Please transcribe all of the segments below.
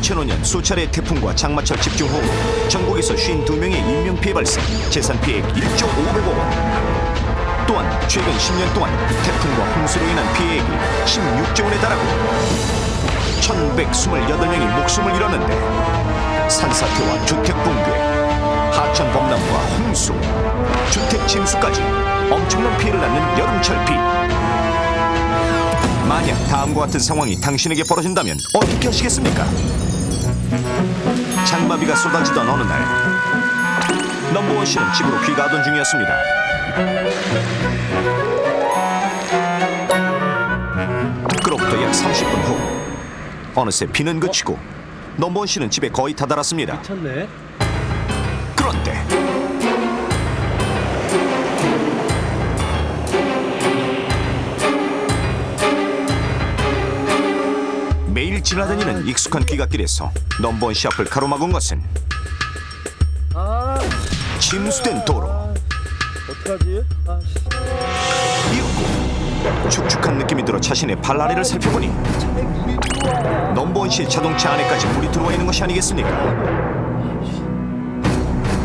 2005년 수차례 태풍과 장마철 집중호우로 전국에서 52명의 인명피해 발생, 재산 피해액 1조 500억 원. 또한 최근 10년 동안 태풍과 홍수로 인한 피해액이 16조 원에 달하고 1128명이 목숨을 잃었는데 산사태와 주택 붕괴, 하천 범람과 홍수, 주택 침수까지 엄청난 피해를 낳는 여름철 비. 만약 다음과 같은 상황이 당신에게 벌어진다면 어떻게 하시겠습니까? 장마비가 쏟아지던 어느 날, 넘버원 씨는 집으로 귀가하던 중이었습니다. 그로부터 약 30분 후, 어느새 비는 그치고 넘버원 씨는 집에 거의 다다랐습니다. 미쳤네. 그런데 매일 지나다니는 익숙한 귀갓길에서 넘버원 씨 앞을 가로막은 것은 침수된 도로. 어떡하지? 이윽고 축축한 느낌이 들어 자신의 발 아래를 살펴보니 넘버원 씨의 자동차 안에까지 물이 들어와 있는 것이 아니겠습니까?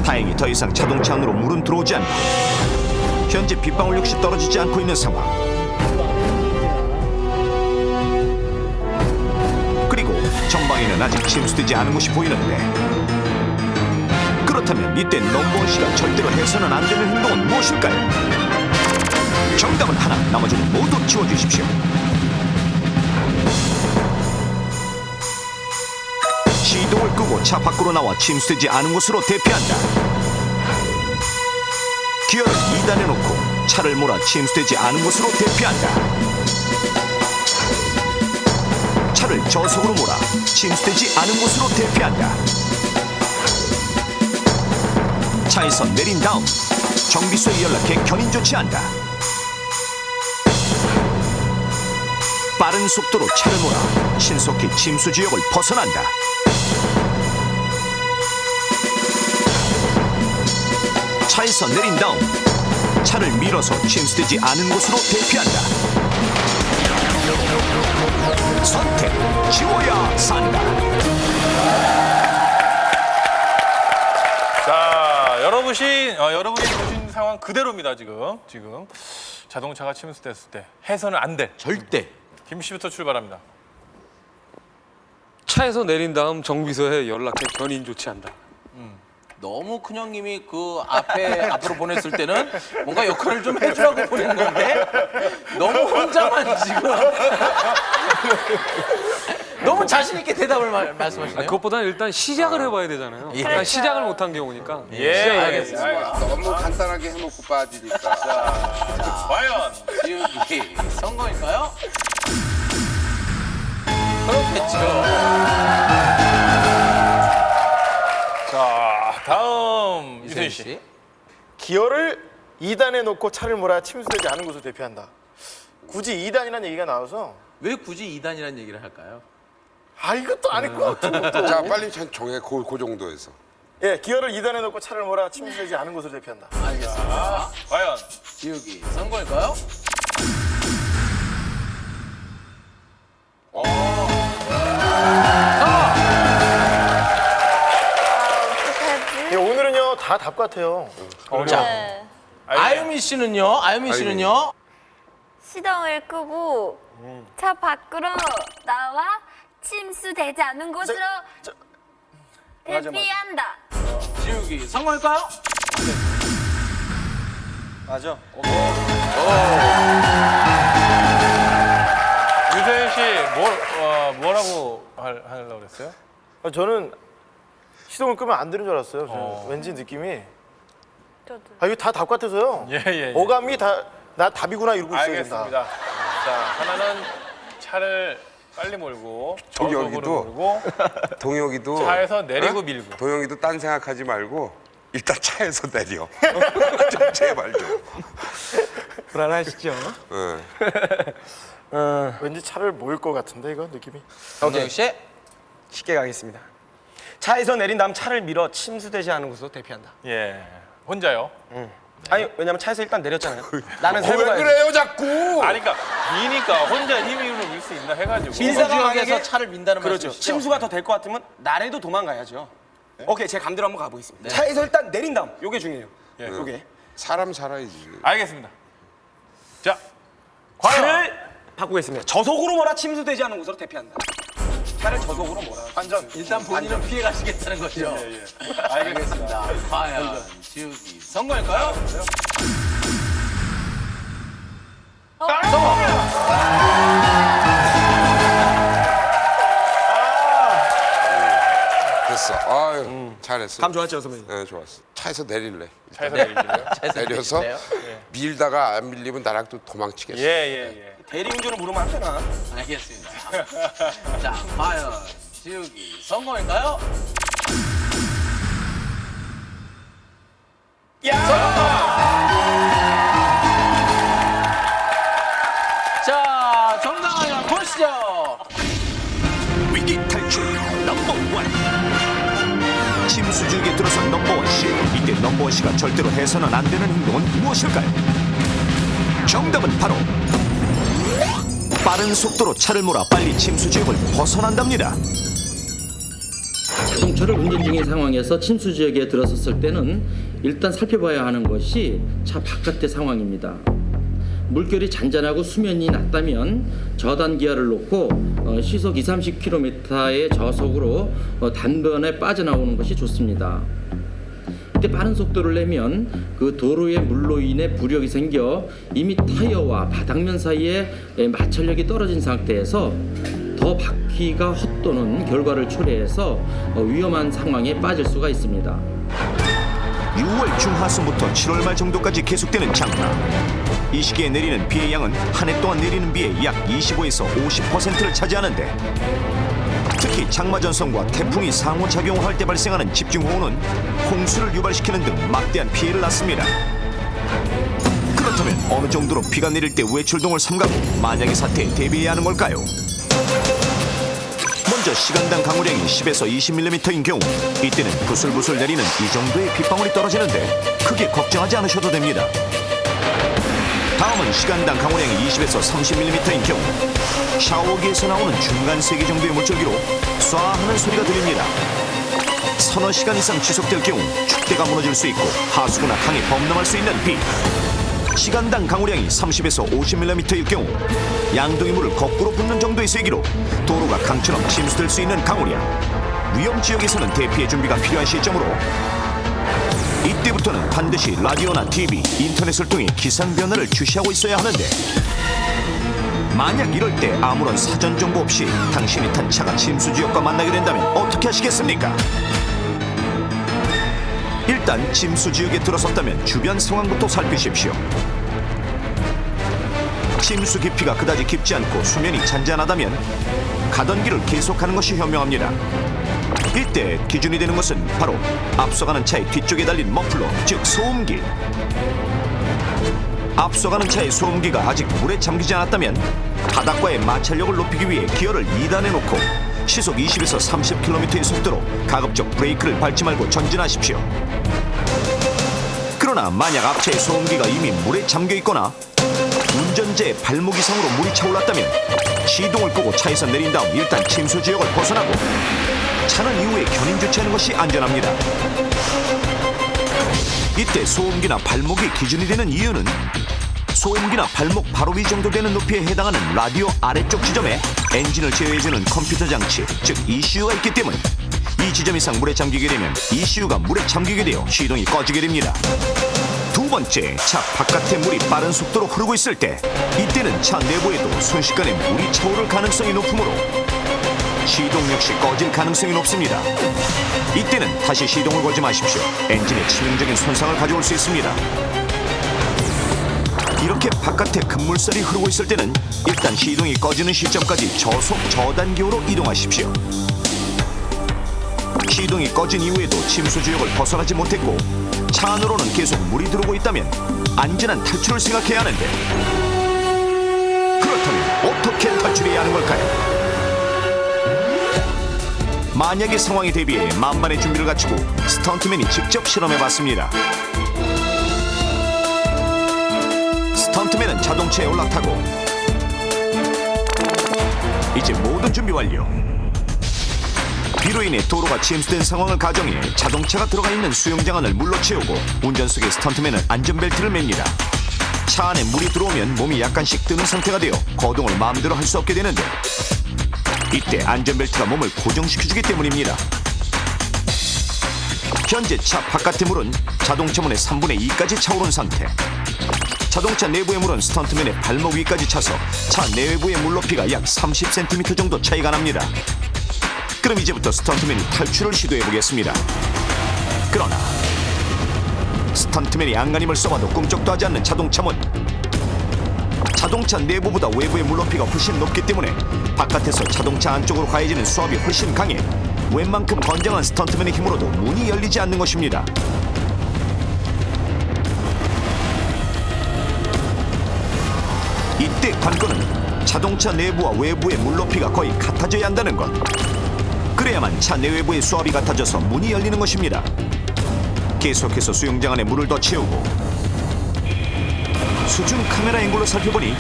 다행히 더 이상 자동차 안으로 물은 들어오지 않고 현재 빗방울 역시 떨어지지 않고 있는 상황. 그리고 전방에는 아직 침수되지 않은 곳이 보이는데, 그렇다면 이때 넘버원 씨가 절대로 해서는 안 되는 행동은 무엇일까요? 정답은 하나, 나머지는 모두 지워주십시오. 시동을 끄고 차 밖으로 나와 침수되지 않은 곳으로 대피한다. 기어를 2단에 놓고 차를 몰아 침수되지 않은 곳으로 대피한다. 차를 저속으로 몰아 침수되지 않은 곳으로 대피한다. 차에서 내린 다음 정비소에 연락해 견인 조치한다. 빠른 속도로 차를 몰아 신속히 침수 지역을 벗어난다. 차에서 내린 다음 차를 밀어서 침수되지 않은 곳으로 대피한다. 선택, 지워야 산다. 자, 여러분이 보신 상황 그대로입니다. 지금 자동차가 침수됐을 때 해서는 안 돼. 절대. 김 씨부터 출발합니다. 차에서 내린 다음 정비소에 연락해 견인 조치한다. 너무 큰형님이 그 앞으로 보냈을 때는 뭔가 역할을 좀 해주라고 보낸 건데 너무 혼자만 지금 너무 자신 있게 대답을 말씀하시네요. 그것보다는 일단 시작을 해봐야 되잖아요. 예. 일단 시작을 못한 경우니까. 알겠습니다. 너무 간단하게 해놓고 빠지니까. 과연 지우기 성공일까요? 그렇겠죠. 자, 다음 이순 씨. 기어를 2단에 놓고 차를 몰아 침수되지 않은 곳으로 대피한다. 굳이 2단이라는 얘기가 나와서 왜 굳이 2단이라는 얘기를 할까요? 이것도 아닐 것 같아. 자, 빨리 정해. 그 정도에서. 예, 기어를 2단에 놓고 차를 몰아 침수되지 않은 곳으로 대피한다. 알겠습니다. 과연 지우기 성공일까요? 예, 오늘은요 다 답 같아요. 자, 네. 아유미 씨는요? 시동을 끄고 차 밖으로 나와 침수되지 않은 곳으로 맞아. 대피한다. 지우기 성공일까요? 맞아. 유재현 씨 뭐라고 하려고 그랬어요? 저는 시동을 끄면 안 되는 줄 알았어요. 저는 왠지 느낌이 저도. 이거 다 답 같아서요. 예. 어감이 나 답이구나 이러고 있어요. 지금 다. 알겠습니다. 자, 하나는 차를 빨리 몰고 동혁이도. 저속으로 몰고 동혁이도. 차에서 내리고 밀고. 동혁이도 딴 생각하지 말고 일단 차에서 내려. 좀 제발 좀. 불안하시죠? 예. 왠지 차를 모일 것 같은데 이거 느낌이. 정동혁 씨? 쉽게 가겠습니다. 차에서 내린 다음 차를 밀어 침수되지 않은 곳으로 대피한다. 예. 혼자요? 아니 왜냐면 차에서 일단 내렸잖아요. 나는 왜 세고 가야지. 그래요 자꾸? 아니 그러니까 미니까 혼자 힘으로 밀 수 있나 해가지고. 밀다가 지역에서 만약에- 차를 민다는 그렇죠. 말씀이시죠? 침수가 더 될 것 같으면 나래도 도망가야죠. 오케이, 제 감대로 한번 가보겠습니다. 차에서 일단 내린 다음, 요게 중요해요. 요게 사람 살아야지. 알겠습니다. 자, 과연 차를 바꾸겠습니다. 저속으로 몰아 침수되지 않은 곳으로 대피한다. 차를 저속으로 몰아. 안전. 일단 본인은 피해 가시겠다는 거죠. 알겠습니다. 과연 지우기 성공일까요? 됐어. 아유, 잘했어. 감 좋았죠, 선배님? 네, 좋았어. 차에서 내릴래. 차에서 내릴게요. 내려서 내릴게요. 밀다가 안 밀리면 나랑 또 도망치겠어. 예. 대리운전을 물으면 안 되나? 알겠습니다. 자, 과연 지우기 성공일까요? 자, 정답을 한번 보시죠. 위기 탈출 넘버원. 침수지역에 들어선 넘버원 씨. 이때 넘버원 씨가 절대로 해서는 안 되는 행동은 무엇일까요? 정답은 바로 빠른 속도로 차를 몰아 빨리 침수지역을 벗어난답니다. 자동차를 운전 중인 상황에서 침수 지역에 들어섰을 때는 일단 살펴봐야 하는 것이 차 바깥의 상황입니다. 물결이 잔잔하고 수면이 낮다면 저단 기어를 놓고 시속 20-30km의 저속으로 단번에 빠져나오는 것이 좋습니다. 이때 빠른 속도를 내면 그 도로의 물로 인해 부력이 생겨 이미 타이어와 바닥면 사이에 마찰력이 떨어진 상태에서 더 바퀴가 헛도는 결과를 초래해서 위험한 상황에 빠질 수가 있습니다. 6월 중하순부터 7월 말 정도까지 계속되는 장마. 이 시기에 내리는 비의 양은 한 해 동안 내리는 비의 약 25에서 50%를 차지하는데, 특히 장마 전선과 태풍이 상호작용할 때 발생하는 집중호우는 홍수를 유발시키는 등 막대한 피해를 낳습니다. 그렇다면 어느 정도로 비가 내릴 때 외출동을 삼가고 만약의 사태에 대비해야 하는 걸까요? 먼저 시간당 강우량이 10에서 20mm인 경우, 이때는 부슬부슬 내리는 이 정도의 빗방울이 떨어지는데 크게 걱정하지 않으셔도 됩니다. 다음은 시간당 강우량이 20에서 30mm인 경우, 샤워기에서 나오는 중간 세기 정도의 물줄기로 쏴 하는 소리가 들립니다. 서너 시간 이상 지속될 경우 축대가 무너질 수 있고 하수구나 강이 범람할 수 있는 비. 시간당 강우량이 30에서 50mm일 경우 양동이 물을 거꾸로 붓는 정도의 세기로 도로가 강처럼 침수될 수 있는 강우량. 위험 지역에서는 대피의 준비가 필요한 시점으로 이때부터는 반드시 라디오나 TV, 인터넷을 통해 기상 변화를 주시하고 있어야 하는데, 만약 이럴 때 아무런 사전 정보 없이 당신이 탄 차가 침수 지역과 만나게 된다면 어떻게 하시겠습니까? 일단 침수 지역에 들어섰다면 주변 상황부터 살피십시오. 침수 깊이가 그다지 깊지 않고 수면이 잔잔하다면 가던 길을 계속하는 것이 현명합니다. 이때 기준이 되는 것은 바로 앞서가는 차의 뒤쪽에 달린 머플러, 즉 소음기. 앞서가는 차의 소음기가 아직 물에 잠기지 않았다면 바닥과의 마찰력을 높이기 위해 기어를 2단에 놓고 시속 20에서 30km의 속도로 가급적 브레이크를 밟지 말고 전진하십시오. 그러나 만약 앞차의 소음기가 이미 물에 잠겨 있거나 운전자의 발목 이상으로 물이 차올랐다면 시동을 끄고 차에서 내린 다음 일단 침수 지역을 벗어나고 차는 이후에 견인 조치하는 것이 안전합니다. 이때 소음기나 발목이 기준이 되는 이유는 소음기나 발목 바로 위 정도 되는 높이에 해당하는 라디오 아래쪽 지점에 엔진을 제어해주는 컴퓨터 장치, 즉 ECU가 있기 때문에 이 지점 이상 물에 잠기게 되면 ECU가 물에 잠기게 되어 시동이 꺼지게 됩니다. 두 번째, 차 바깥에 물이 빠른 속도로 흐르고 있을 때, 이때는 차 내부에도 순식간에 물이 차오를 가능성이 높으므로 시동 역시 꺼질 가능성이 높습니다. 이때는 다시 시동을 걸지 마십시오. 엔진에 치명적인 손상을 가져올 수 있습니다. 이렇게 바깥에 급물살이 흐르고 있을 때는 일단 시동이 꺼지는 시점까지 저속 저단기호로 이동하십시오. 시동이 꺼진 이후에도 침수 지역을 벗어나지 못했고 차 안으로는 계속 물이 들어오고 있다면 안전한 탈출을 생각해야 하는데, 그렇다면 어떻게 탈출해야 하는 걸까요? 만약의 상황에 대비해 만반의 준비를 갖추고 스턴트맨이 직접 실험해봤습니다. 스턴트맨은 자동차에 올라타고 이제 모든 준비 완료. 비로 인해 도로가 침수된 상황을 가정해 자동차가 들어가 있는 수영장 안을 물로 채우고 운전석의 스턴트맨은 안전벨트를 맵니다. 차 안에 물이 들어오면 몸이 약간씩 뜨는 상태가 되어 거동을 마음대로 할 수 없게 되는데 이때 안전벨트가 몸을 고정시켜주기 때문입니다. 현재 차 바깥의 물은 자동차 문의 3분의 2까지 차오른 상태. 자동차 내부의 물은 스턴트맨의 발목 위까지 차서 차 내외부의 물 높이가 약 30cm 정도 차이가 납니다. 그럼 이제부터 스턴트맨이 탈출을 시도해보겠습니다. 그러나 스턴트맨이 안간힘을 써봐도 꿈쩍도 하지 않는 자동차 문. 자동차 내부보다 외부의 물 높이가 훨씬 높기 때문에 바깥에서 자동차 안쪽으로 가해지는 수압이 훨씬 강해 웬만큼 건장한 스턴트맨의 힘으로도 문이 열리지 않는 것입니다. 이때 관건은 자동차 내부와 외부의 물 높이가 거의 같아져야 한다는 것. 그래야만 차 내외부의 수압이 같아져서 문이 열리는 것입니다. 계속해서 수영장 안에 물을 더 채우고 수중 카메라 앵글로 살펴보니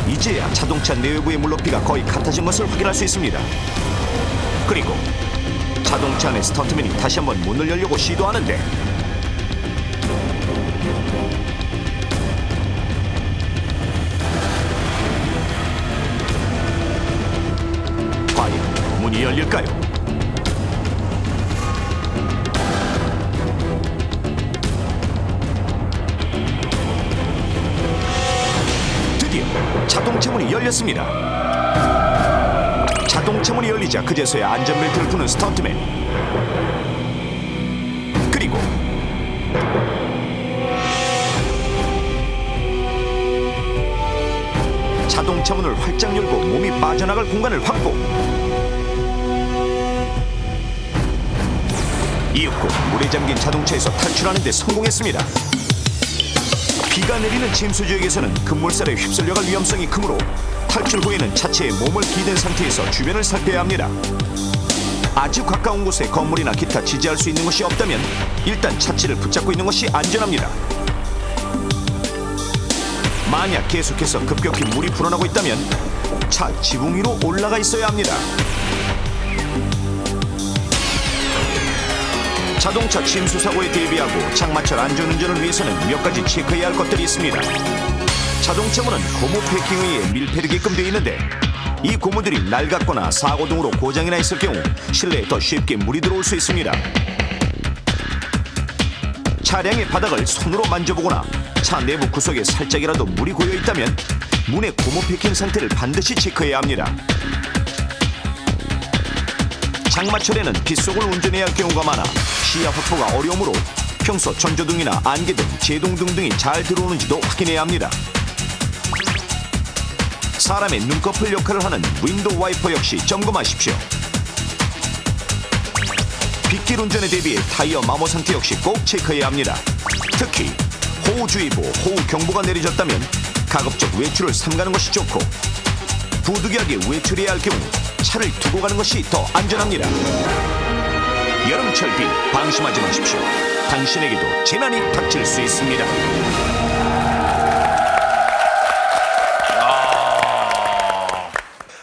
이제야 자동차 내외부의 물 높이가 거의 같아진 것을 확인할 수 있습니다. 그리고 자동차 안에 스턴트맨이 다시 한번 문을 열려고 시도하는데 과연 문이 열릴까요? 드디어 자동차 문이 열렸습니다. 자동차 문이 열리자 그제서야 안전벨트를 푸는 스턴트맨. 그리고 자동차 문을 활짝 열고 몸이 빠져나갈 공간을 확보. 이윽고 물에 잠긴 자동차에서 탈출하는 데 성공했습니다. 비가 내리는 침수 지역에서는 급물살에 휩쓸려갈 위험성이 크므로 탈출 후에는 차체에 몸을 기댄 상태에서 주변을 살펴야 합니다. 아주 가까운 곳에 건물이나 기타 지지할 수 있는 것이 없다면 일단 차체를 붙잡고 있는 것이 안전합니다. 만약 계속해서 급격히 물이 불어나고 있다면 차 지붕 위로 올라가 있어야 합니다. 자동차 침수 사고에 대비하고 장마철 안전운전을 위해서는 몇 가지 체크해야 할 것들이 있습니다. 자동차 문은 고무 패킹에 의해 밀폐되게끔 되어 있는데 이 고무들이 낡았거나 사고 등으로 고장이 나 있을 경우 실내에 더 쉽게 물이 들어올 수 있습니다. 차량의 바닥을 손으로 만져보거나 차 내부 구석에 살짝이라도 물이 고여 있다면 문의 고무 패킹 상태를 반드시 체크해야 합니다. 장마철에는 빗속을 운전해야 할 경우가 많아 시야 확보가 어려우므로 평소 전조등이나 안개등, 제동등 등이 잘 들어오는지도 확인해야 합니다. 사람의 눈꺼풀 역할을 하는 윈도우 와이퍼 역시 점검하십시오. 빗길 운전에 대비해 타이어 마모 상태 역시 꼭 체크해야 합니다. 특히 호우주의보, 호우경보가 내려졌다면 가급적 외출을 삼가는 것이 좋고 부득이하게 외출해야 할 경우 차를 두고 가는 것이 더 안전합니다. 여름철 비 방심하지 마십시오. 당신에게도 재난이 닥칠 수 있습니다.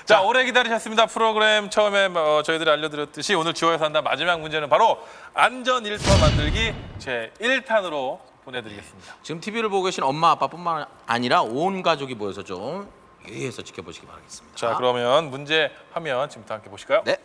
자, 오래 기다리셨습니다. 프로그램 처음에 저희들이 알려드렸듯이 오늘 지워야 산다 마지막 문제는 바로 안전 1터 만들기 제 1탄으로 보내드리겠습니다. 지금 TV를 보고 계신 엄마 아빠뿐만 아니라 온 가족이 모여서 좀 유의해서 지켜보시기 바라겠습니다. 자, 그러면 문제 화면 지금부터 함께 보실까요? 네.